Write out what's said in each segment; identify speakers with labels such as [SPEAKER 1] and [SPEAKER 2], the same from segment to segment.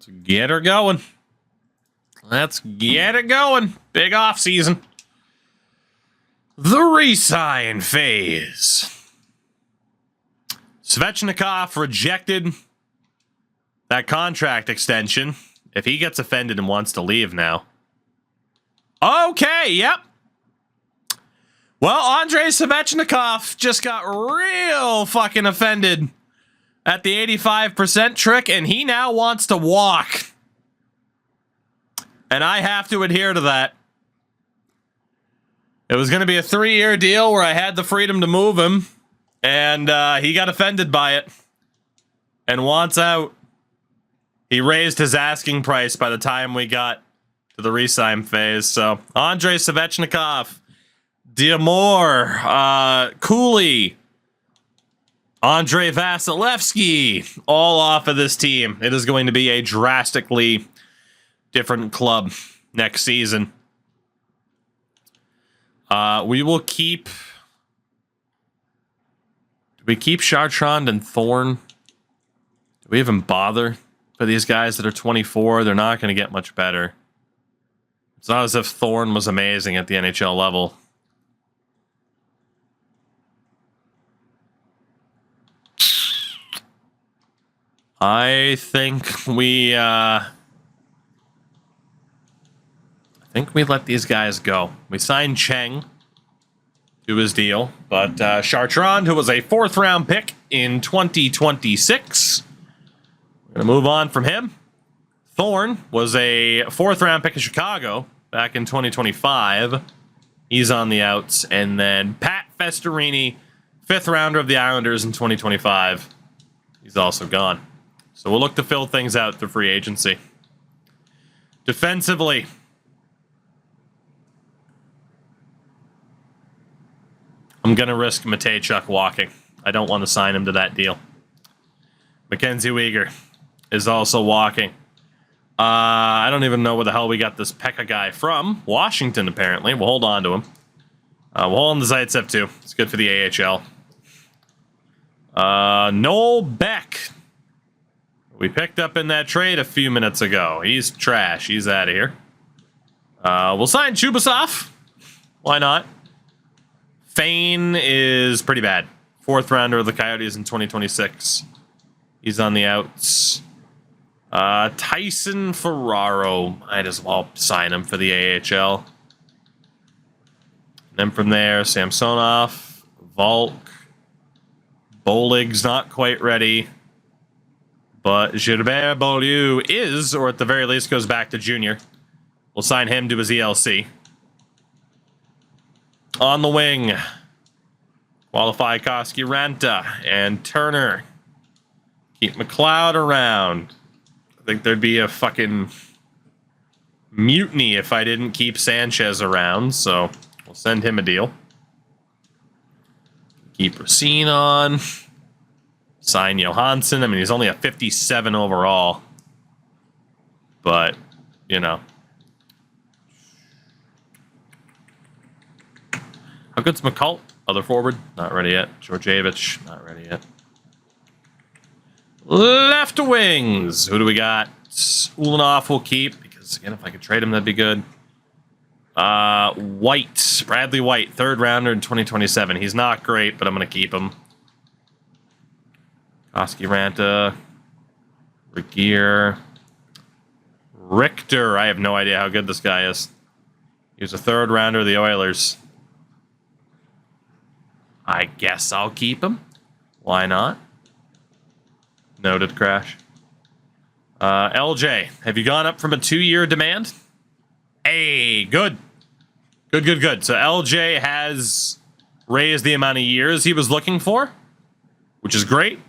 [SPEAKER 1] Let's get her going. Let's get it going. Big off season. The re-sign phase. Svechnikov rejected that contract extension. If he gets offended and wants to leave now. Okay, yep. Well, Andrei Svechnikov just got real fucking offended at the 85% trick, and he now wants to walk. And I have to adhere to that. It was going to be a 3-year deal where I had the freedom to move him, and he got offended by it and wants out. He raised his asking price by the time we got to the re-sign phase. So, Andrei Svechnikov, Diamore, Cooley, Andrei Vasilevsky, all off of this team. It is going to be a drastically different club next season. We will keep... Do we keep Chartrand and Thorne? Do we even bother for these guys that are 24? They're not going to get much better. It's not as if Thorne was amazing at the NHL level. I think we let these guys go. We signed Cheng to his deal, but Chartrand, who was a 4th-round pick in 2026, we're going to move on from him. Thorne was a 4th-round pick in Chicago back in 2025. He's on the outs. And then Pat Festerini, 5th-rounder of the Islanders in 2025. He's also gone. So we'll look to fill things out through free agency. Defensively, I'm going to risk Matejchuk walking. I don't want to sign him to that deal. Mackenzie Weegar is also walking. I don't even know where the hell we got this Pekka guy from. Washington, apparently. We'll hold on to him. We'll hold on to Zaitsev, too. It's good for the AHL. Noel Beck. We picked up in that trade a few minutes ago. He's trash. He's out of here. We'll sign Chubasov. Why not? Fane is pretty bad. 4th-rounder of the Coyotes in 2026. He's on the outs. Tyson Ferraro. Might as well sign him for the AHL. And then from there, Samsonov, Volk. Bolig's not quite ready. But Gilbert Beaulieu is, or at the very least goes back to junior. We'll sign him to his ELC. On the wing, qualify Koski Ranta and Turner. Keep McLeod around. I think there'd be a fucking mutiny if I didn't keep Sanchez around, so we'll send him a deal. Keep Racine on. Sign Johansson. I mean, he's only a 57 overall. But, you know. How good's McCult? Other forward? Not ready yet. Georgievich? Not ready yet. Left wings. Who do we got? Ulanov will keep. Because, again, if I could trade him, that'd be good. White. Bradley White. 3rd-rounder in 2027. He's not great, but I'm going to keep him. Koski Ranta. Regier. Richter. I have no idea how good this guy is. He was a 3rd-rounder of the Oilers. I guess I'll keep him. Why not? Noted, Crash. LJ, have you gone up from a 2-year demand? Hey, good. Good. So LJ has raised the amount of years he was looking for, which is great,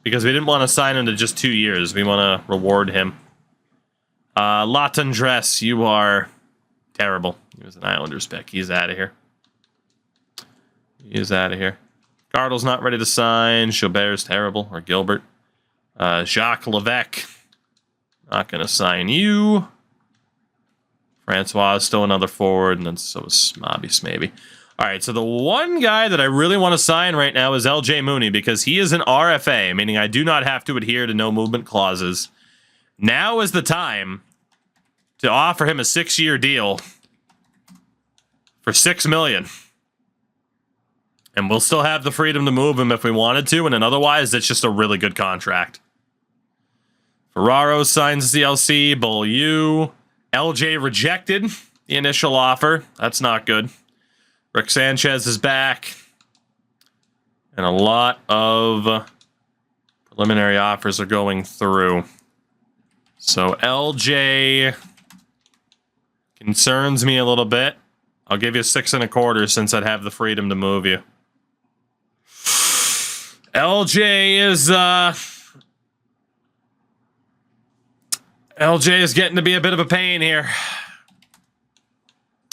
[SPEAKER 1] because we didn't want to sign him to just 2 years. We want to reward him. Latendresse, you are terrible. He was an Islanders pick. He's out of here. He is out of here. Cardle's not ready to sign. Chaubert's terrible. Or Gilbert. Jacques Levesque. Not going to sign you. Francois is still another forward. And then so is Smabius, maybe. All right, so the one guy that I really want to sign right now is LJ Mooney, because he is an RFA, meaning I do not have to adhere to no movement clauses. Now is the time to offer him a 6-year deal for $6 million. And we'll still have the freedom to move him if we wanted to, and then otherwise, it's just a really good contract. Ferraro signs DLC. Beaulieu. LJ rejected the initial offer. That's not good. Rick Sanchez is back. And a lot of preliminary offers are going through. So LJ concerns me a little bit. I'll give you 6 1/4 since I'd have the freedom to move you. LJ is getting to be a bit of a pain here.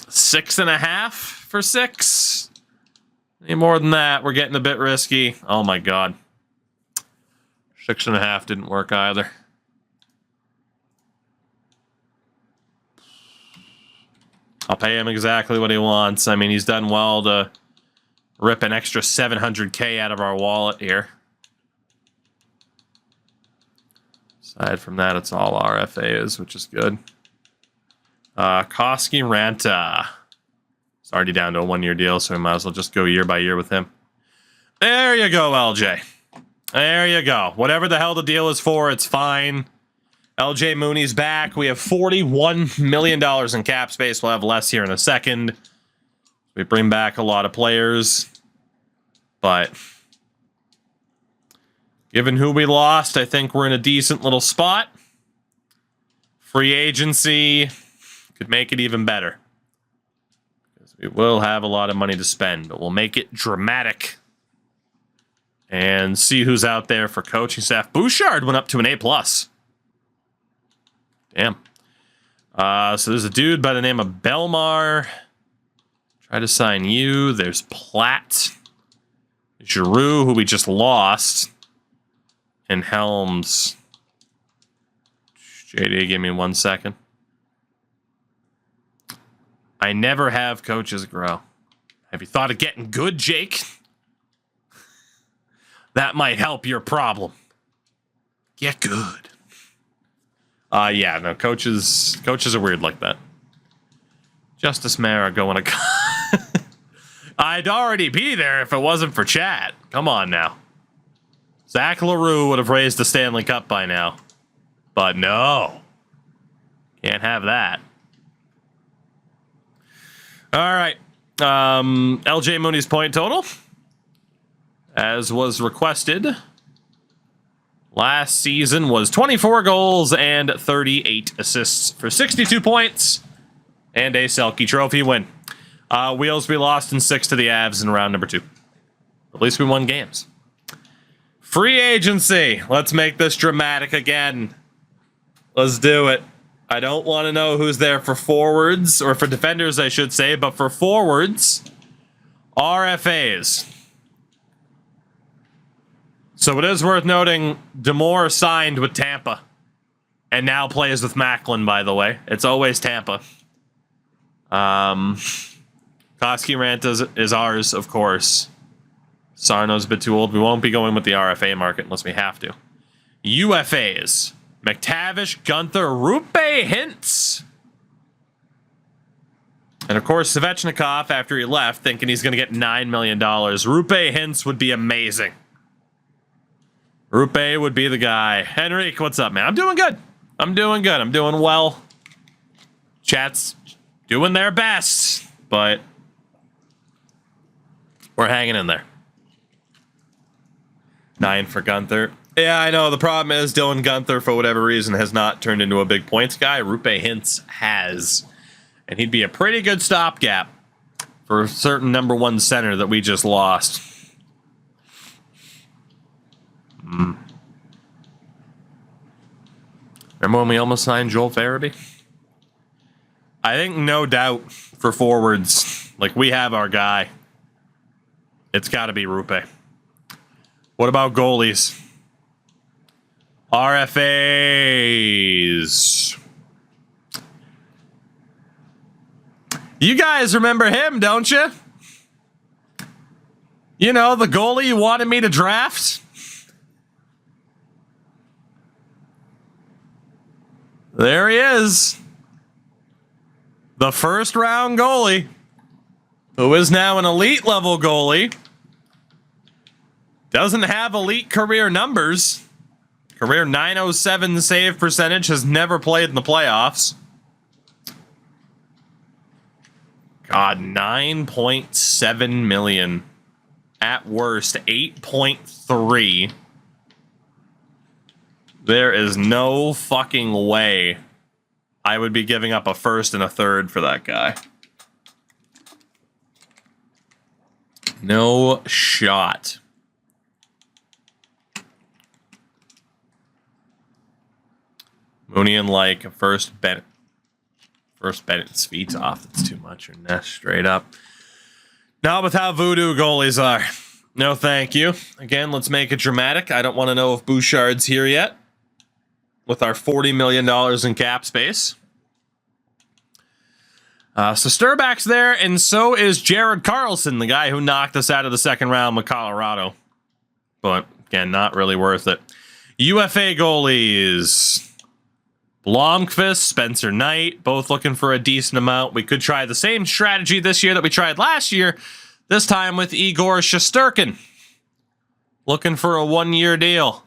[SPEAKER 1] 6 1/2 for 6. Any more than that, we're getting a bit risky. Oh my god. 6 1/2 didn't work either. I'll pay him exactly what he wants. I mean, he's done well to rip an extra $700K out of our wallet here. Aside from that, it's all RFAs, which is good. Koski Ranta. It's already down to a 1-year deal, so we might as well just go year by year with him. There you go, LJ. There you go. Whatever the hell the deal is for, it's fine. LJ Mooney's back. We have $41 million in cap space. We'll have less here in a second. We bring back a lot of players. But given who we lost, I think we're in a decent little spot. Free agency could make it even better. Because we will have a lot of money to spend, but we'll make it dramatic. And see who's out there for coaching staff. Bouchard went up to an A+. Damn. So there's a dude by the name of Belmar. Try to sign you. There's Platt. Giroux, who we just lost. And Helms. JD, give me 1 second. I never have coaches grow. Have you thought of getting good, Jake? That might help your problem. Get good. Yeah, no, coaches are weird like that. Justice Mara going to... I'd already be there if it wasn't for chat. Come on now. Zach LaRue would have raised the Stanley Cup by now. But no. Can't have that. All right. LJ Mooney's point total, as was requested, last season was 24 goals and 38 assists for 62 points and a Selke Trophy win. Wheels, we lost in 6 to the Avs in round number 2. At least we won games. Free agency. Let's make this dramatic again. Let's do it. I don't want to know who's there for forwards, or for defenders, I should say, but for forwards, RFAs. So it is worth noting, Demore signed with Tampa, and now plays with Macklin, by the way. It's always Tampa. Koski Rant is ours, of course. Sarno's a bit too old. We won't be going with the RFA market unless we have to. UFAs. McTavish, Gunther, Rupe Hintz. And of course, Svechnikov, after he left, thinking he's going to get $9 million. Rupe Hintz would be amazing. Rupe would be the guy. Henrik, what's up, man? I'm doing good. I'm doing good. I'm doing well. Chat's doing their best, but we're hanging in there. 9 for Gunther. Yeah, I know. The problem is Dylan Gunther, for whatever reason, has not turned into a big points guy. Rupe Hintz has. And he'd be a pretty good stopgap for a certain number 1 center that we just lost. Remember when we almost signed Joel Farabee? I think no doubt for forwards, like we have our guy. It's got to be Rupe. What about goalies? RFAs. You guys remember him, don't you? You know, the goalie you wanted me to draft? There he is. The first round goalie, who is now an elite level goalie. Doesn't have elite career numbers. Career .907 save percentage, has never played in the playoffs. God, 9.7 million. At worst, 8.3. There is no fucking way I would be giving up a first and a third for that guy. No shot. Mooney like a first Bennett. First Bennett's feet's off. That's too much. Or Nash straight up. Not with how voodoo goalies are. No, thank you. Again, let's make it dramatic. I don't want to know if Bouchard's here yet. With our $40 million in cap space. So Sturback's there, and so is Jared Carlson, the guy who knocked us out of the second round with Colorado. But, again, not really worth it. UFA goalies. Blomqvist, Spencer Knight, both looking for a decent amount. We could try the same strategy this year that we tried last year, this time with Igor Shesterkin. Looking for a one-year deal.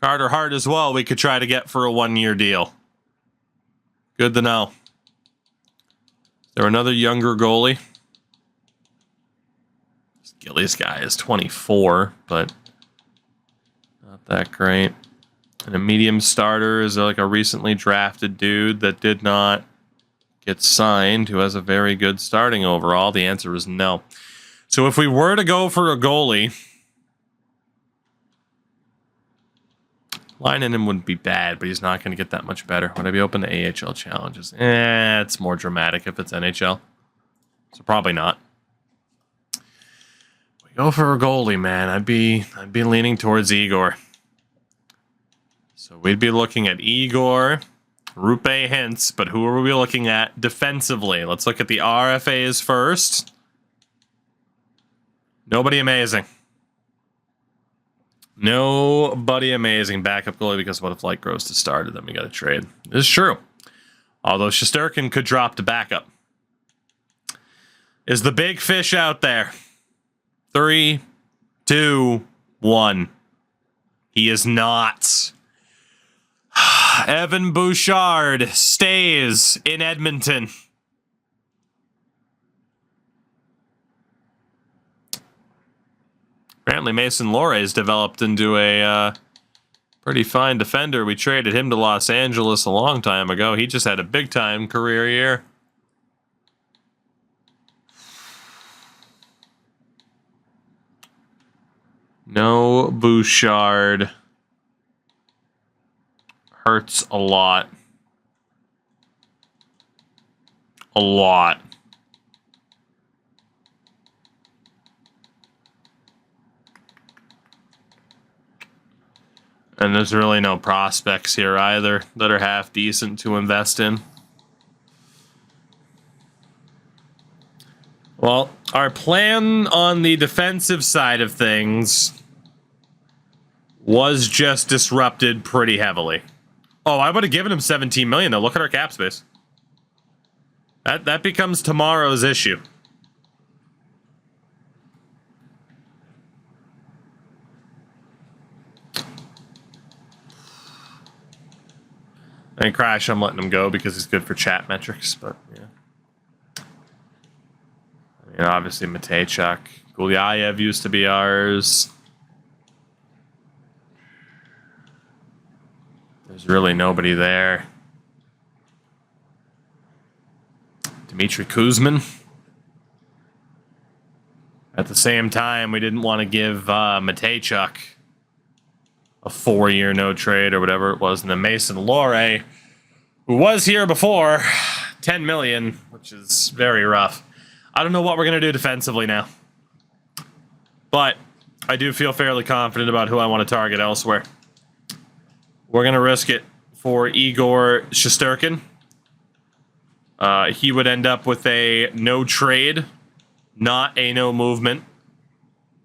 [SPEAKER 1] Carter Hart as well, we could try to get for a one-year deal. Good to know. Is there another younger goalie? This Gillies guy is 24, but not that great. And a medium starter is like a recently drafted dude that did not get signed, who has a very good starting overall. The answer is no. So if we were to go for a goalie, Leinen wouldn't be bad, but he's not going to get that much better. Would I be open to AHL challenges? It's more dramatic if it's NHL. So probably not. We go for a goalie, man. I'd be leaning towards Igor. So we'd be looking at Igor, Rupe Hintz, but who are we looking at defensively? Let's look at the RFAs first. Nobody amazing. Nobody amazing. Backup goalie, because what if Light grows to starter? Then we got to trade. This is true. Although Shesterkin could drop to backup. Is the big fish out there? 3, 2, 1. He is not. Evan Bouchard stays in Edmonton. Apparently Mason Lohrey's developed into a pretty fine defender. We traded him to Los Angeles a long time ago. He just had a big-time career year. No Bouchard. Hurts a lot. A lot. And there's really no prospects here either that are half decent to invest in. Well, our plan on the defensive side of things was just disrupted pretty heavily. Oh, I would have given him $17 million though. Look at our cap space. That becomes tomorrow's issue. And Crash, I'm letting him go because he's good for chat metrics, but yeah. I mean, obviously Matejchuk. Gulyayev used to be ours. There's really nobody there. Dmitry Kuzmin. At the same time, we didn't want to give Matejchuk a 4-year no trade or whatever it was. And then Mason Lohrey, who was here before, $10 million, which is very rough. I don't know what we're going to do defensively now. But I do feel fairly confident about who I want to target elsewhere. We're going to risk it for Igor Shesterkin. He would end up with a no trade, not a no movement.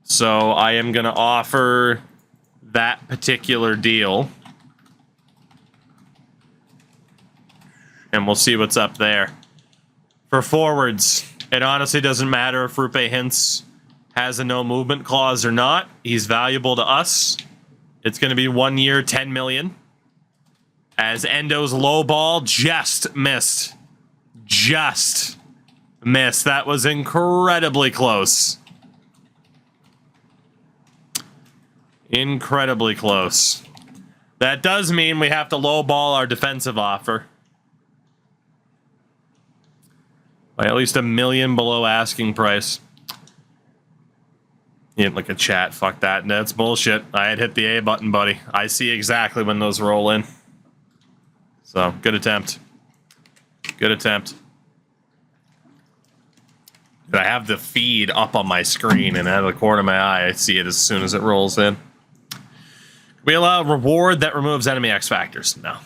[SPEAKER 1] So I am going to offer that particular deal. and we'll see what's up there. For forwards, it honestly doesn't matter if Rupe Hintz has a no movement clause or not. He's valuable to us. It's going to be 1 year, $10 million. As Endo's low ball just missed. Just missed. That was incredibly close. Incredibly close. That does mean we have to lowball our defensive offer by at least $1 million below asking price. You didn't look at chat. Fuck that. That's bullshit. I had hit the A button, buddy. I see exactly when those roll in. So, good attempt. Good attempt. I have the feed up on my screen, and out of the corner of my eye, I see it as soon as it rolls in. We allow reward that removes enemy X factors. No.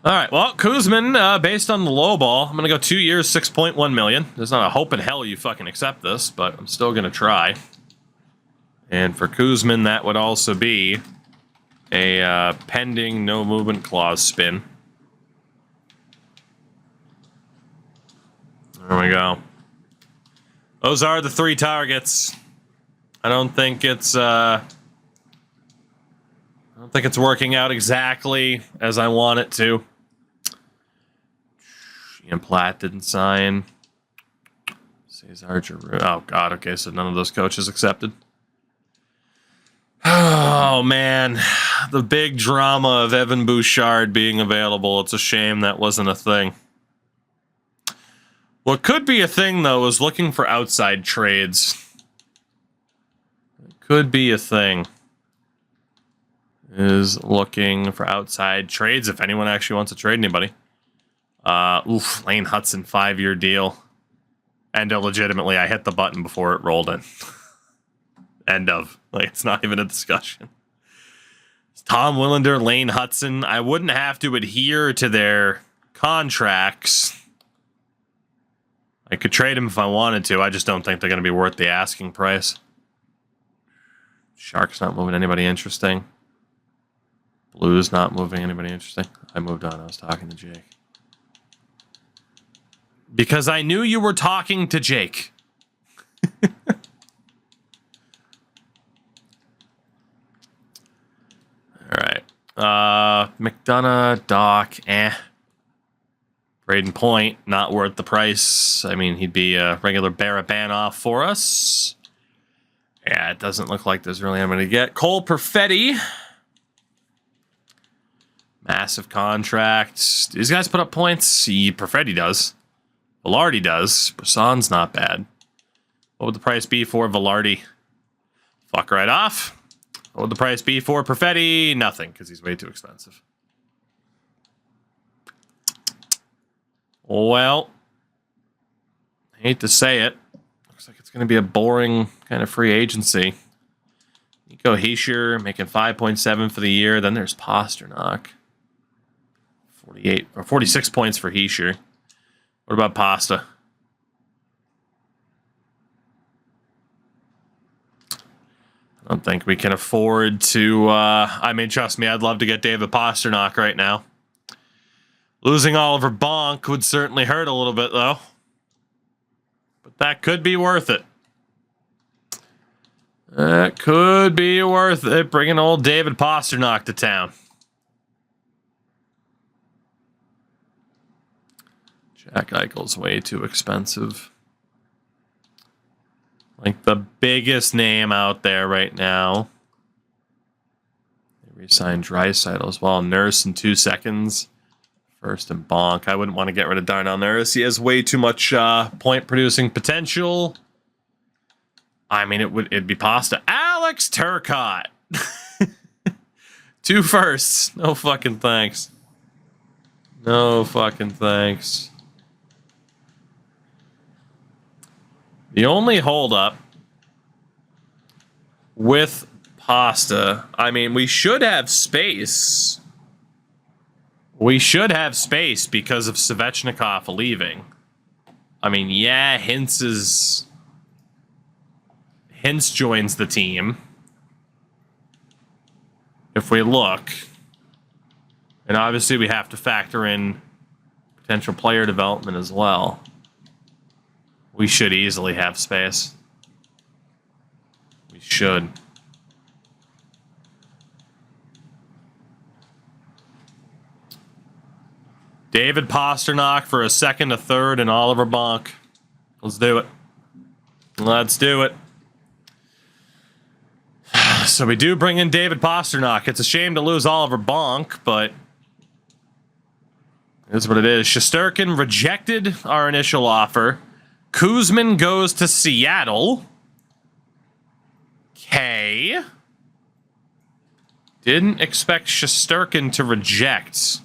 [SPEAKER 1] All right. Well, Kuzman, based on the low ball, I'm going to go 2 years, $6.1 million. There's not a hope in hell you fucking accept this, but I'm still going to try. And for Kuzman, that would also be a pending no movement clause spin. There we go. Those are the 3 targets. I don't think it's working out exactly as I want it to. Ian Platt didn't sign. Cesar Giroux. Oh god, okay, so none of those coaches accepted. Oh man, the big drama of Evan Bouchard being available. It's a shame that wasn't a thing. What could be a thing though is looking for outside trades. Could be a thing. Is looking for outside trades if anyone actually wants to trade anybody. Lane Hudson 5-year deal. And legitimately, I hit the button before it rolled in. End of. Like, it's not even a discussion. It's Tom Willander, Lane Hudson. I wouldn't have to adhere to their contracts. I could trade them if I wanted to. I just don't think they're going to be worth the asking price. Sharks not moving anybody interesting. Blues not moving anybody interesting. I moved on. I was talking to Jake. Because I knew you were talking to Jake. Alright. McDonough, Doc, Braden Point, not worth the price. I mean, he'd be a regular Barabanov for us. Yeah, it doesn't look like there's really anything to get. Cole Perfetti. Massive contract. These guys put up points. Perfetti does. Velarde does. Brisson's not bad. What would the price be for Velarde? Fuck right off. What would the price be for Perfetti? Nothing, because he's way too expensive. Well, I hate to say it. Looks like it's going to be a boring kind of free agency. Nico Hischier making 5.7 for the year. Then there's Pasternak. 48 or 46 points for Hischier. What about Pasta? I don't think we can afford to... I mean, trust me, I'd love to get David Pasternak right now. Losing Oliver Bonk would certainly hurt a little bit, though. But that could be worth it. That could be worth it, bringing old David Pasternak to town. Jack Eichel's way too expensive. Like the biggest name out there right now. They re-signed Draisaitl as well. Nurse in 2 seconds. First and Bonk. I wouldn't want to get rid of Darnell Nurse. He has way too much point-producing potential. I mean, it'd be Pasta. Alex Turcotte. 2 firsts. No fucking thanks. No fucking thanks. The only holdup with Pasta, I mean, we should have space. We should have space because of Svechnikov leaving. I mean, yeah, Hintz joins the team. If we look, And obviously we have to factor in potential player development as well. We should easily have space. We should. David Pastrnak for a second, a third, and Oliver Bonk. Let's do it. Let's do it. So we do bring in David Pastrnak. It's a shame to lose Oliver Bonk, but it's what it is. Shesterkin rejected our initial offer. Kuzmin goes to Seattle. Okay. Didn't expect Shesterkin to reject.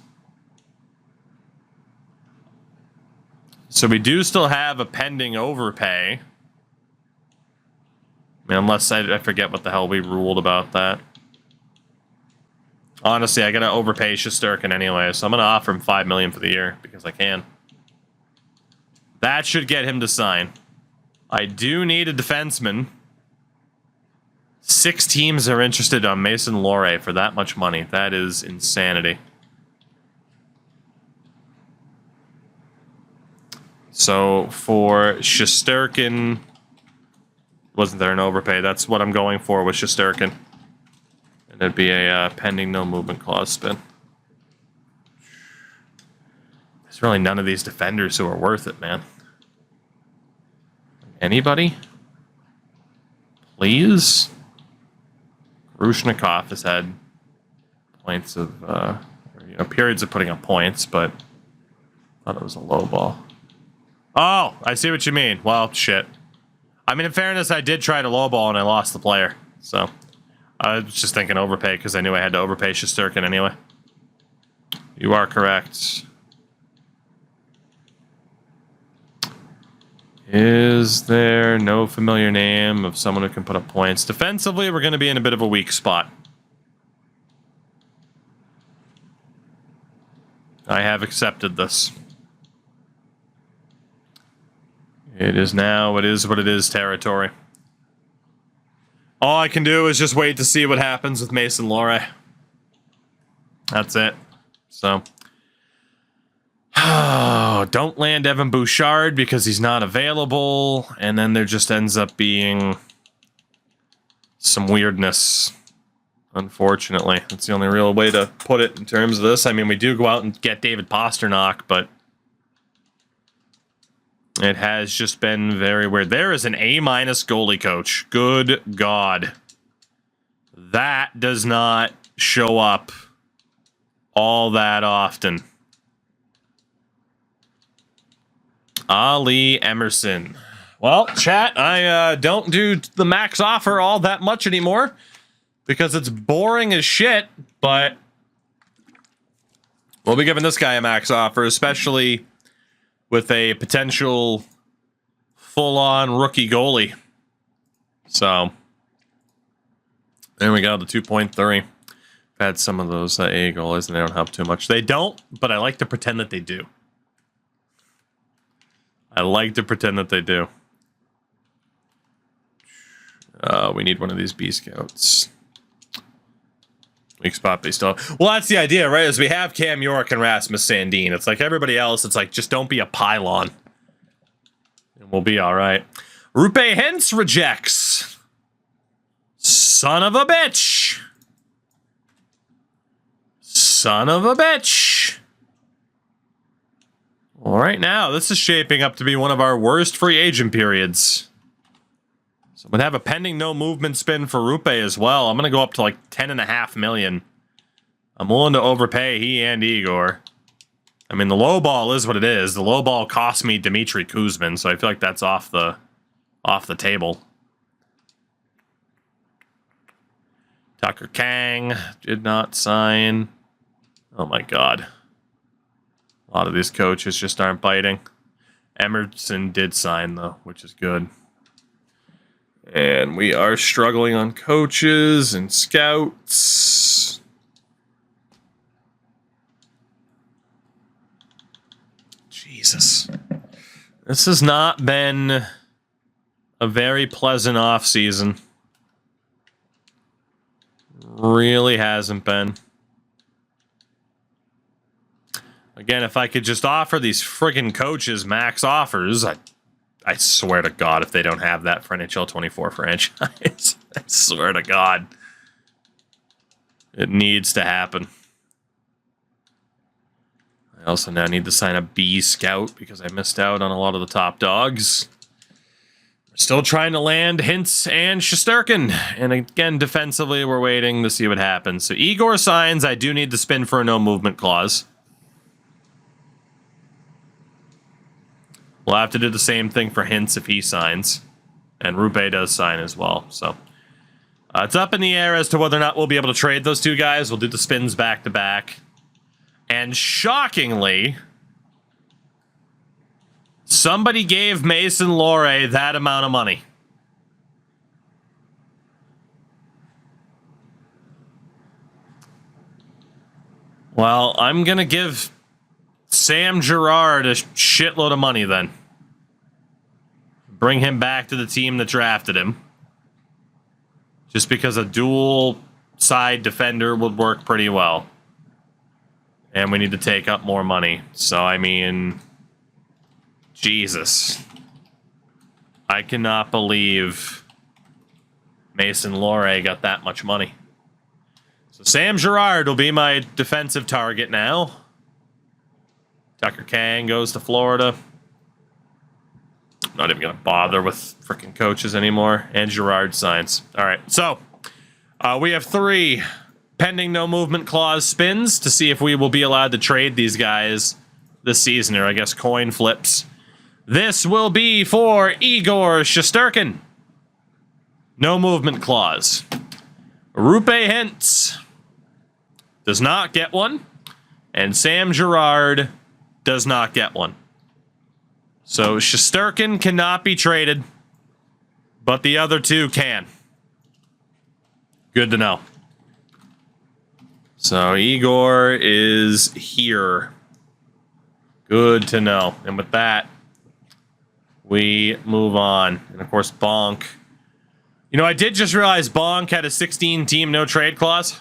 [SPEAKER 1] So we do still have a pending overpay. I mean, unless I forget what the hell we ruled about that. Honestly, I gotta overpay Shesterkin anyway, so I'm gonna offer him $5 million for the year because I can. That should get him to sign. I do need a defenseman. 6 teams are interested on Mason Lohrei for that much money. That is insanity. So for Shesterkin, wasn't there an overpay? That's what I'm going for with Shesterkin. And it'd be a pending no movement clause spin. There's really none of these defenders who are worth it, man. Anybody? Please? Grushnikov has had points of, periods of putting up points, but I thought it was a low ball. Oh, I see what you mean. Well, shit. I mean, in fairness, I did try to lowball and I lost the player. So, I was just thinking overpay because I knew I had to overpay Shesterkin anyway. You are correct. Is there no familiar name of someone who can put up points? Defensively, we're going to be in a bit of a weak spot. I have accepted this. It is now, it is what it is territory. All I can do is just wait to see what happens with Mason Lohrei. That's it. So. Don't land Evan Bouchard because he's not available. And then there just ends up being some weirdness. Unfortunately. That's the only real way to put it in terms of this. I mean, we do go out and get David Pastrnak, but it has just been very weird. There is an A- goalie coach. Good God. That does not show up all that often. Ali Emerson. Well, chat, I don't do the max offer all that much anymore because it's boring as shit, but we'll be giving this guy a max offer, especially with a potential full-on rookie goalie. So, there we go, the 2.3. I've had some of those A goalies, and they don't help too much. They don't, but I like to pretend that they do. I like to pretend that they do. We need one of these B Scouts. Weak spot, they still. Well, that's the idea, right? Is we have Cam York and Rasmus Sandin. It's like everybody else. It's like just don't be a pylon, and we'll be all right. Rupe Hentz rejects. Son of a bitch. Son of a bitch. Well, right now, this is shaping up to be one of our worst free agent periods. So I'm going to have a pending no movement spin for Rupe as well. I'm going to go up to like $10.5 million. I'm willing to overpay he and Igor. I mean, the low ball is what it is. The low ball cost me Dmitry Kuzmin, so I feel like that's off the table. Tucker Kang did not sign. Oh my God. A lot of these coaches just aren't biting. Emerson did sign, though, which is good. And we are struggling on coaches and scouts. Jesus. This has not been a very pleasant offseason. Really hasn't been. Again, if I could just offer these friggin' coaches max offers, I swear to God, if they don't have that for NHL 24 franchise, I swear to God, it needs to happen. I also now need to sign a B scout because I missed out on a lot of the top dogs. We're still trying to land Hintz and Shesterkin. And again, defensively, we're waiting to see what happens. So Igor signs. I do need to spin for a no movement clause. We'll have to do the same thing for Hintz if he signs. And Rupe does sign as well. So it's up in the air as to whether or not we'll be able to trade those two guys. We'll do the spins back to back. And shockingly, somebody gave Mason Lohrei that amount of money. Well, I'm going to give Sam Girard a shitload of money then. Bring him back to the team that drafted him. Just because a dual side defender would work pretty well. And we need to take up more money. So, I mean, Jesus. I cannot believe Mason Lohrei got that much money. So Sam Girard will be my defensive target now. Tucker Kang goes to Florida. Not even going to bother with freaking coaches anymore. And Girard signs. All right, so we have 3 pending no movement clause spins to see if we will be allowed to trade these guys this season, or I guess coin flips. This will be for Igor Shesterkin. No movement clause. Rupe Hintz does not get one. And Sam Girard does not get one. So Shesterkin cannot be traded, but the other 2 can. Good to know. So Igor is here. Good to know. And with that, we move on. And of course, Bonk. You know, I did just realize Bonk had a 16-team no-trade clause.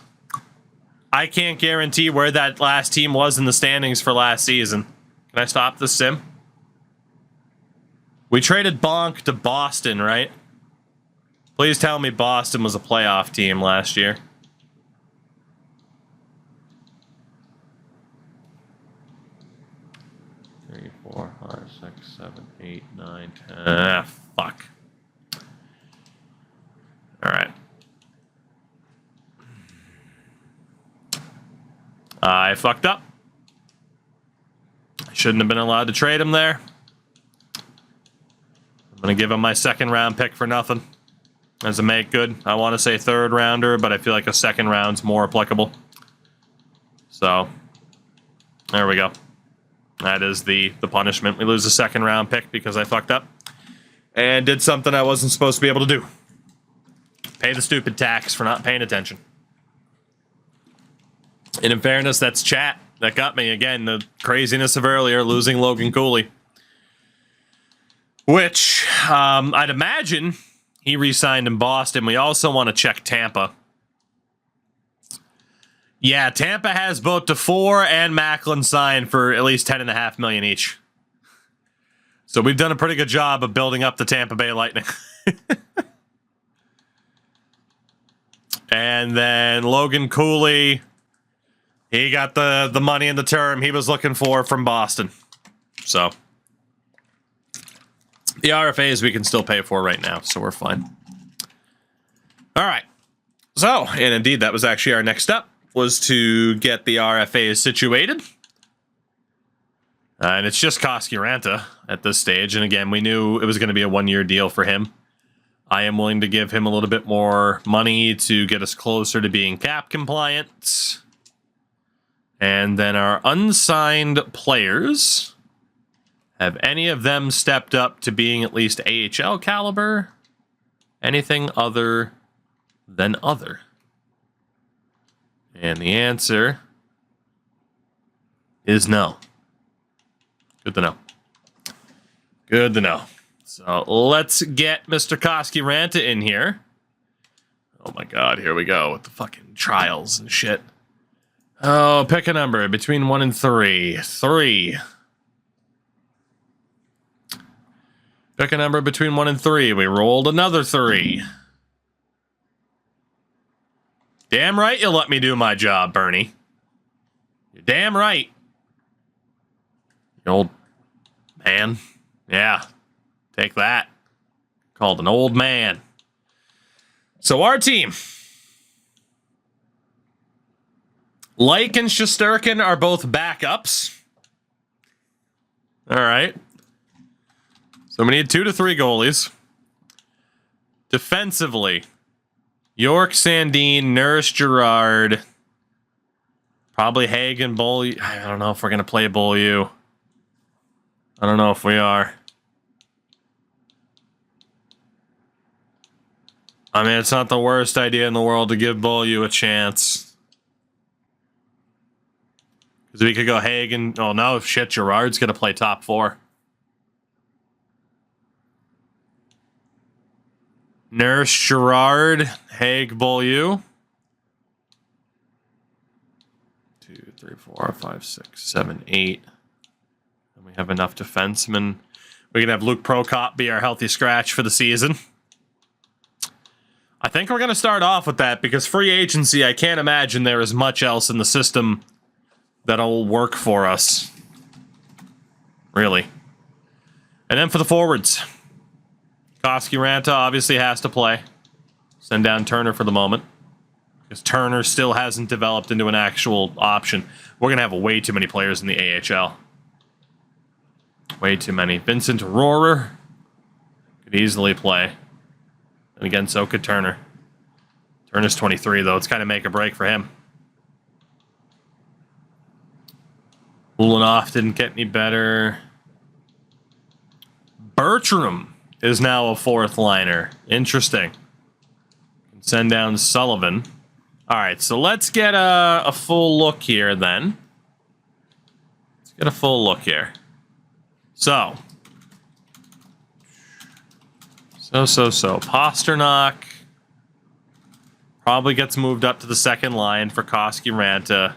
[SPEAKER 1] I can't guarantee where that last team was in the standings for last season. Can I stop the sim? We traded Bonk to Boston, right? Please tell me Boston was a playoff team last year. Three, 4, 5, 6, 7, 8, 9, 10. Ah, fuck. All right. I fucked up. I shouldn't have been allowed to trade him there. I'm going to give him my 2nd round pick for nothing. As a make good. I want to say 3rd rounder, but I feel like a 2nd round's more applicable. So, there we go. That is the punishment. We lose a 2nd round pick because I fucked up. And did something I wasn't supposed to be able to do. Pay the stupid tax for not paying attention. And in fairness, that's chat that got me. Again, the craziness of earlier, losing Logan Cooley. Which, I'd imagine he re-signed in Boston. We also want to check Tampa. Yeah, Tampa has both DeFore and Macklin signed for at least $10.5 million each. So we've done a pretty good job of building up the Tampa Bay Lightning. And then Logan Cooley, he got the money and the term he was looking for from Boston. So the RFAs we can still pay for right now, so we're fine. All right. So, and indeed, that was actually our next step, was to get the RFAs situated. And it's just Koski Ranta at this stage. And again, we knew it was going to be a 1-year deal for him. I am willing to give him a little bit more money to get us closer to being cap compliant. And then our unsigned players, have any of them stepped up to being at least AHL caliber? Anything other than other? And the answer is no. Good to know. Good to know. So let's get Mr. Koski Ranta in here. Oh my god, here we go with the fucking trials and shit. Oh, pick a number between 1 and 3. 3. Pick a number between 1 and 3. We rolled another 3. Damn right you let me do my job, Bernie. You're damn right. You old man. Yeah. Take that. Called an old man. So our team. Lake and Shesterkin are both backups. All right. So we need 2 to 3 goalies. Defensively, York, Sandine, Nurse, Gerard, probably Hagen, Beaulieu. I don't know if we're going to play Beaulieu. I don't know if we are. I mean, it's not the worst idea in the world to give Beaulieu a chance. Because we could go Hagen. Oh, no, shit, Gerard's going to play top 4. Nurse, Gerard, Haig, Beaulieu. 2, 3, 4, 5, 6, 7, 8. And we have enough defensemen. We can have Luke Prokop be our healthy scratch for the season. I think we're going to start off with that because free agency, I can't imagine there is much else in the system that'll work for us. Really. And then for the forwards. Koski Ranta obviously has to play. Send down Turner for the moment. Because Turner still hasn't developed into an actual option. We're going to have way too many players in the AHL. Way too many. Vincent Rohrer could easily play. And again, so could Turner. Turner's 23, though. It's kind of make or break for him. Ulanoff didn't get any better. Bertram is now a 4th liner. Interesting. Send down Sullivan. All right, so let's get a full look here then. Let's get a full look here. So. Pasternak probably gets moved up to the 2nd line for Koski Ranta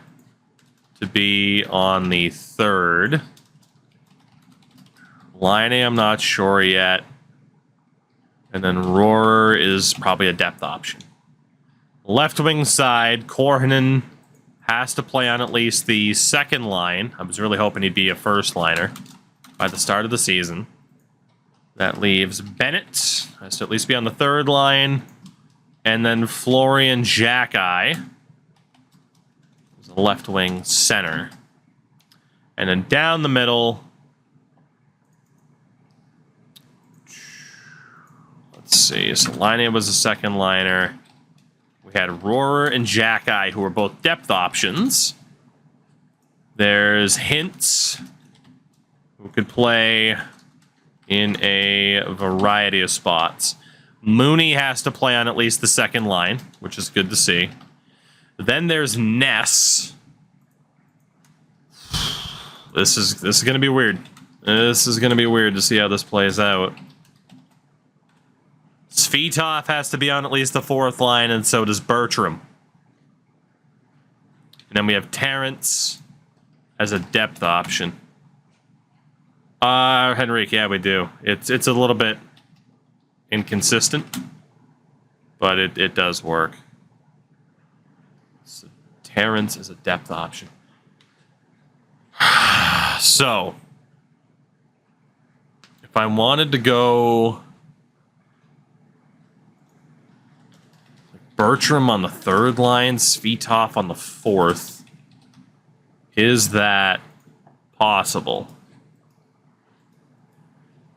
[SPEAKER 1] to be on the 3rd. Line A, I'm not sure yet. And then Rohrer is probably a depth option. Left wing side, Korhonen has to play on at least the 2nd line. I was really hoping he'd be a 1st liner by the start of the season. That leaves Bennett, has to at least be on the 3rd line. And then Florian Xhekaj is a left wing center. And then down the middle, let's see. So Laine was a 2nd liner. We had Rohrer and Xhekaj, who were both depth options. There's Hintz, who could play in a variety of spots. Mooney has to play on at least the 2nd line, which is good to see. Then there's Ness. This is going to be weird. This is going to be weird to see how this plays out. Svitov has to be on at least the 4th line, and so does Bertram. And then we have Terrence as a depth option. Henrique, yeah, we do. It's a little bit inconsistent, but it does work. So Terrence is a depth option. So, if I wanted to go Bertram on the 3rd line, Svitov on the 4th, is that possible?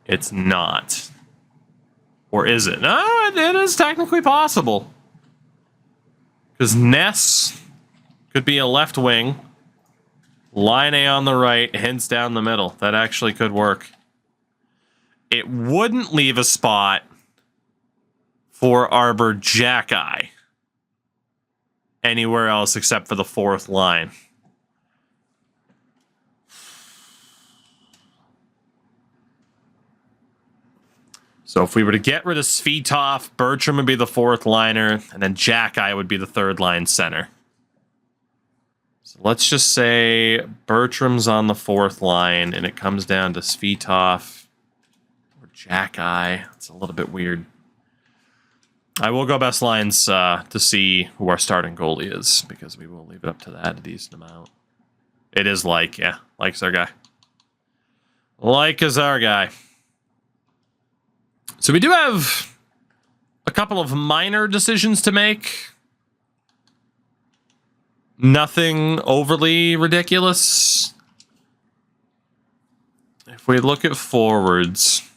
[SPEAKER 1] It's not. Or is it? No, it is technically possible. Because Ness could be a left wing. Line A on the right, Hintz down the middle. That actually could work. It wouldn't leave a spot for Arbor Xhekaj anywhere else except for the 4th line. So if we were to get rid of Svitov, Bertram would be the 4th liner, and then Xhekaj would be the 3rd line center. So let's just say Bertram's on the 4th line, and it comes down to Svitov or Jack-Eye. It's a little bit weird. I will go best lines to see who our starting goalie is, because we will leave it up to that a decent amount. It is yeah. Like's our guy. Like is our guy. So we do have a couple of minor decisions to make. Nothing overly ridiculous. If we look at forwards,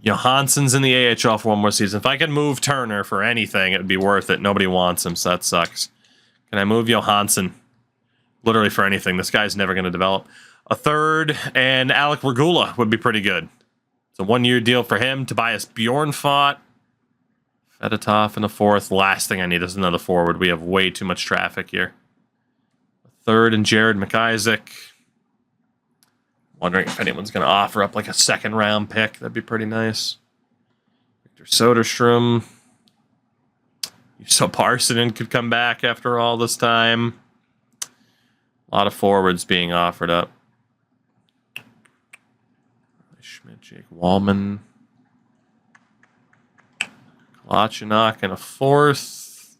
[SPEAKER 1] Johansson's in the AHL for one more season. If I could move Turner for anything, it would be worth it. Nobody wants him, so that sucks. Can I move Johansson? Literally for anything. This guy's never going to develop. A third, and Alec Regula would be pretty good. It's a 1-year deal for him. Tobias Bjornfot. Fedotov in the 4th. Last thing I need is another forward. We have way too much traffic here. A third and Jared McIsaac. Wondering if anyone's going to offer up like a 2nd-round pick. That'd be pretty nice. Victor Soderstrom. So Parsonen could come back after all this time. A lot of forwards being offered up. Schmidt, Jake Wallman. Kalachunok in a 4th.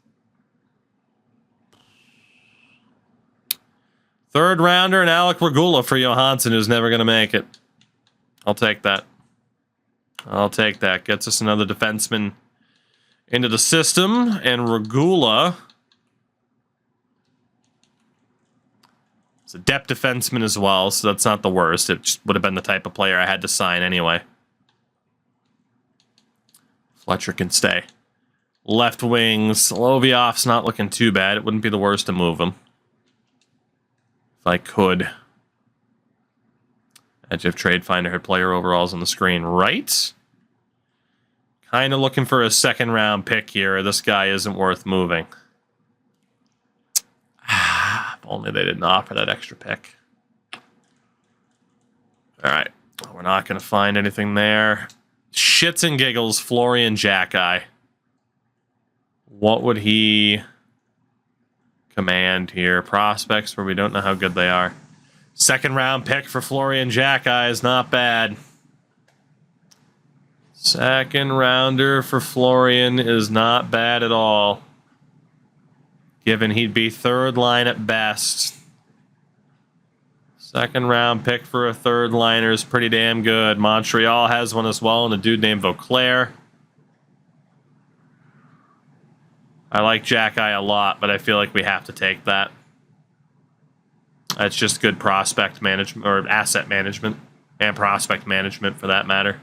[SPEAKER 1] 3rd rounder and Alec Regula for Johansson, who's never going to make it. I'll take that. I'll take that. Gets us another defenseman into the system, and Regula is a depth defenseman as well, so that's not the worst. It just would have been the type of player I had to sign anyway. Fletcher can stay. Left wings, Solovyov's not looking too bad. It wouldn't be the worst to move him. If I could. Edge of Trade Finder had player overalls on the screen, right? Kind of looking for a 2nd-round pick here. This guy isn't worth moving. If only they didn't offer that extra pick. All right. We're not going to find anything there. Shits and giggles, Florian Jack-Eye. What would he command here? Prospects where we don't know how good they are. 2nd-round pick for Florian Jack-Eye is not bad. 2nd-rounder for Florian is not bad at all. Given he'd be 3rd line at best. 2nd-round pick for a 3rd liner is pretty damn good. Montreal has one as well, and a dude named Vauclair. I like Jack-Eye a lot, but I feel like we have to take that. That's just good prospect management, or asset management, and prospect management for that matter.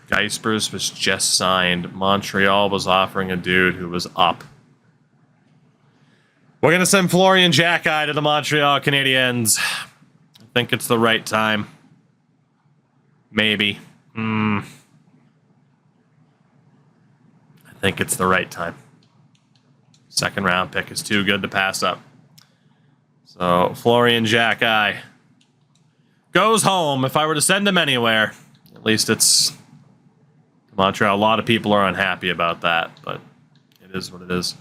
[SPEAKER 1] Geispers was just signed. Montreal was offering a dude who was up. We're going to send Florian Jack-Eye to the Montreal Canadiens. I think it's the right time. Maybe. I think it's the right time. 2nd-round pick is too good to pass up. So, Florian Jack-Eye goes home. If I were to send him anywhere, at least it's Montreal. A lot of people are unhappy about that, but it is what it is.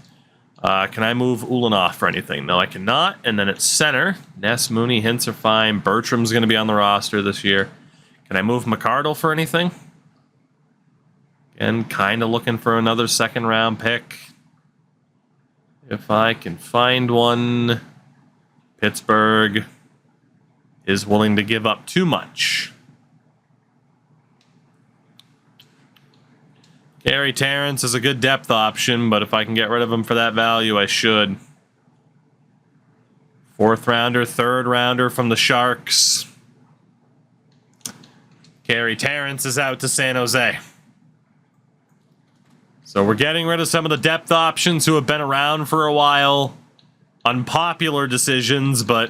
[SPEAKER 1] Can I move Ulanov for anything? No, I cannot. And then at center, Ness, Mooney, Hintz are fine. Bertram's going to be on the roster this year. Can I move McArdle for anything? Again, kind of looking for another 2nd-round pick. If I can find one. Pittsburgh is willing to give up too much. Gary Terrence is a good depth option, but if I can get rid of him for that value, I should. 4th-rounder, 3rd-rounder from the Sharks. Gary Terrence is out to San Jose. So we're getting rid of some of the depth options who have been around for a while. Unpopular decisions, but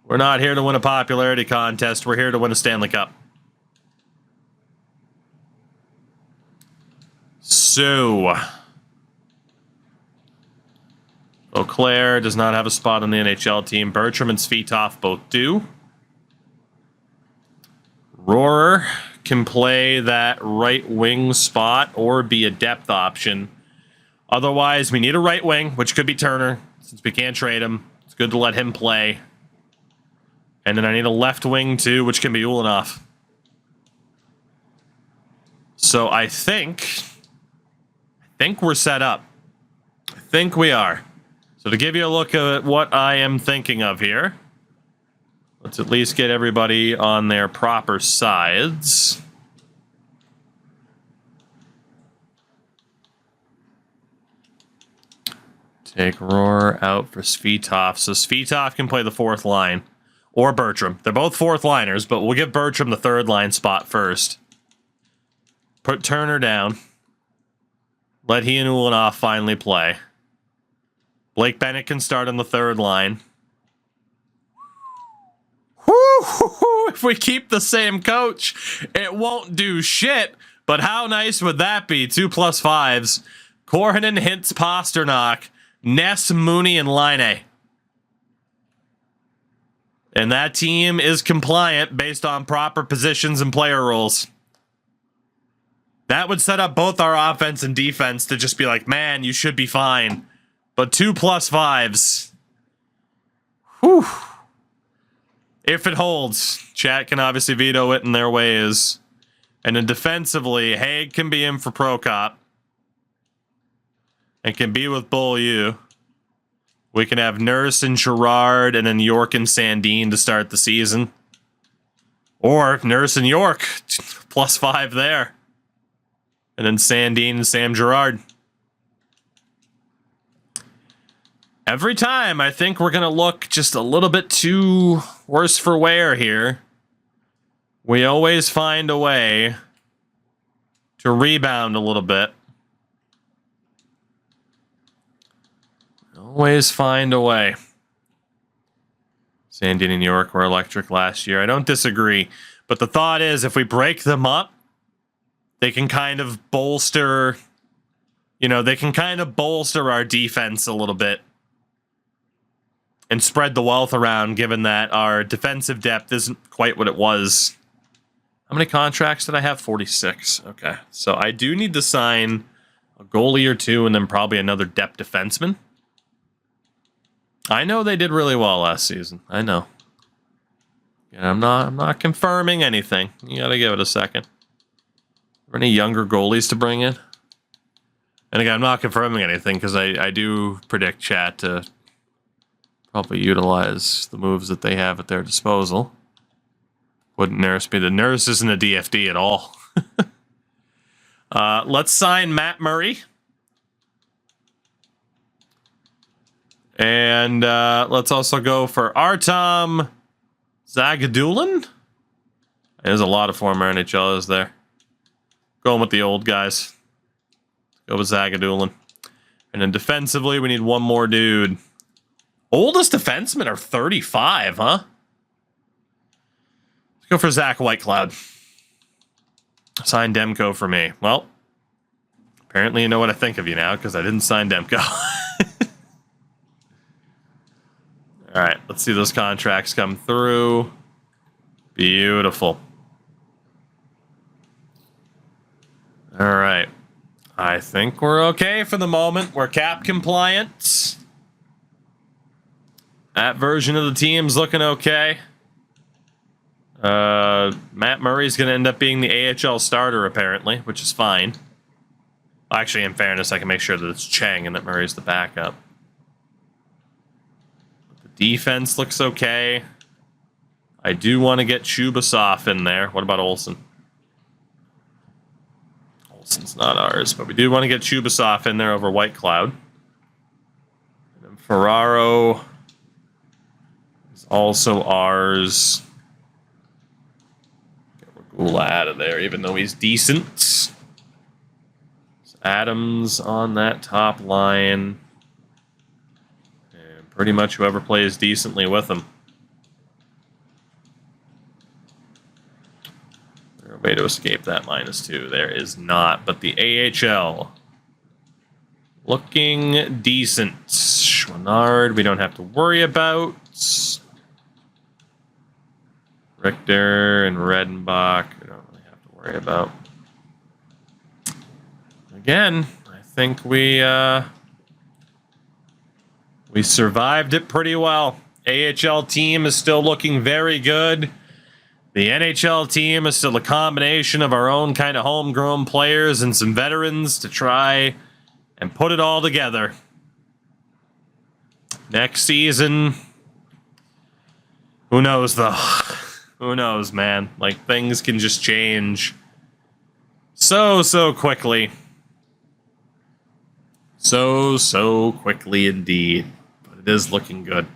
[SPEAKER 1] we're not here to win a popularity contest. We're here to win a Stanley Cup. So, Auclair does not have a spot on the NHL team. Bertram and Svitov both do. Rohrer can play that right wing spot or be a depth option. Otherwise, we need a right wing, which could be Turner, since we can't trade him. It's good to let him play. And then I need a left wing, too, which can be Ulanov. So I think we're set up. I think we are. So to give you a look at what I am thinking of here, let's at least get everybody on their proper sides. Take Rohr out for Svitov. So Svitov can play the fourth line. Or Bertram. They're both fourth liners, but we'll give Bertram the third line spot first. Put Turner down. Let he and Ulanov finally play. Blake Bennett can start on the third line. Woo! If we keep the same coach, it won't do shit. But how nice would that be? 2+5s. Korhonen, Hintz, Pasternak, Ness, Mooney, and Laine. And that team is compliant based on proper positions and player roles. That would set up both our offense and defense to just be like, man, you should be fine. But 2+5s. Whew. If it holds, chat can obviously veto it in their ways. And then defensively, Haig can be in for Prokop. And can be with Beaulieu. We can have Nurse and Girard and then York and Sandin to start the season. Or Nurse and York, +5 there. And then Sandin and Sam Girard. Every time, I think we're going to look just a little bit too worse for wear here. We always find a way to rebound a little bit. Always find a way. Sandin and York were electric last year. I don't disagree. But the thought is, if we break them up, they can kind of bolster, they can kind of bolster our defense a little bit. And spread the wealth around, given that our defensive depth isn't quite what it was. How many contracts did I have? 46. Okay. So I do need to sign a goalie or two and then probably another depth defenseman. I know they did really well last season. I know. And I'm not confirming anything. You gotta give it a second. Are there any younger goalies to bring in? And again, I'm not confirming anything because I do predict chat to probably utilize the moves that they have at their disposal. Wouldn't Nurse be? The Nurse isn't a DFD at all. Let's sign Matt Murray. And let's also go for Artem Zagadulin. There's a lot of former NHLers there. Going with the old guys. Go with Zagadulin. And then defensively, we need one more dude. Oldest defensemen are 35, huh? Let's go for Zach Whitecloud. Sign Demko for me. Well, apparently you know what I think of you now because I didn't sign Demko. All right, let's see those contracts come through. Beautiful. All right. I think we're okay for the moment. We're cap compliant. That version of the team's looking okay. Matt Murray's going to end up being the AHL starter, apparently, which is fine. Actually, in fairness, I can make sure that it's Chang and that Murray's the backup. The defense looks okay. I do want to get Chubasov in there. What about Olsen? Olsen's not ours, but we do want to get Chubasov in there over Whitecloud. And then Ferraro is also ours. Get Regula out of there, even though he's decent. So Adams on that top line. And pretty much whoever plays decently with him. Way to escape that -2. There is not, but the AHL looking decent. Schwannard, we don't have to worry about. Richter and Redenbach, we don't really have to worry worry about. Again, I think we survived it pretty well. AHL team is still looking very good. The NHL team is still a combination of our own kind of homegrown players and some veterans to try and put it all together. Next season, who knows though? Who knows, man? Like, things can just change so quickly. So quickly indeed. But it is looking good.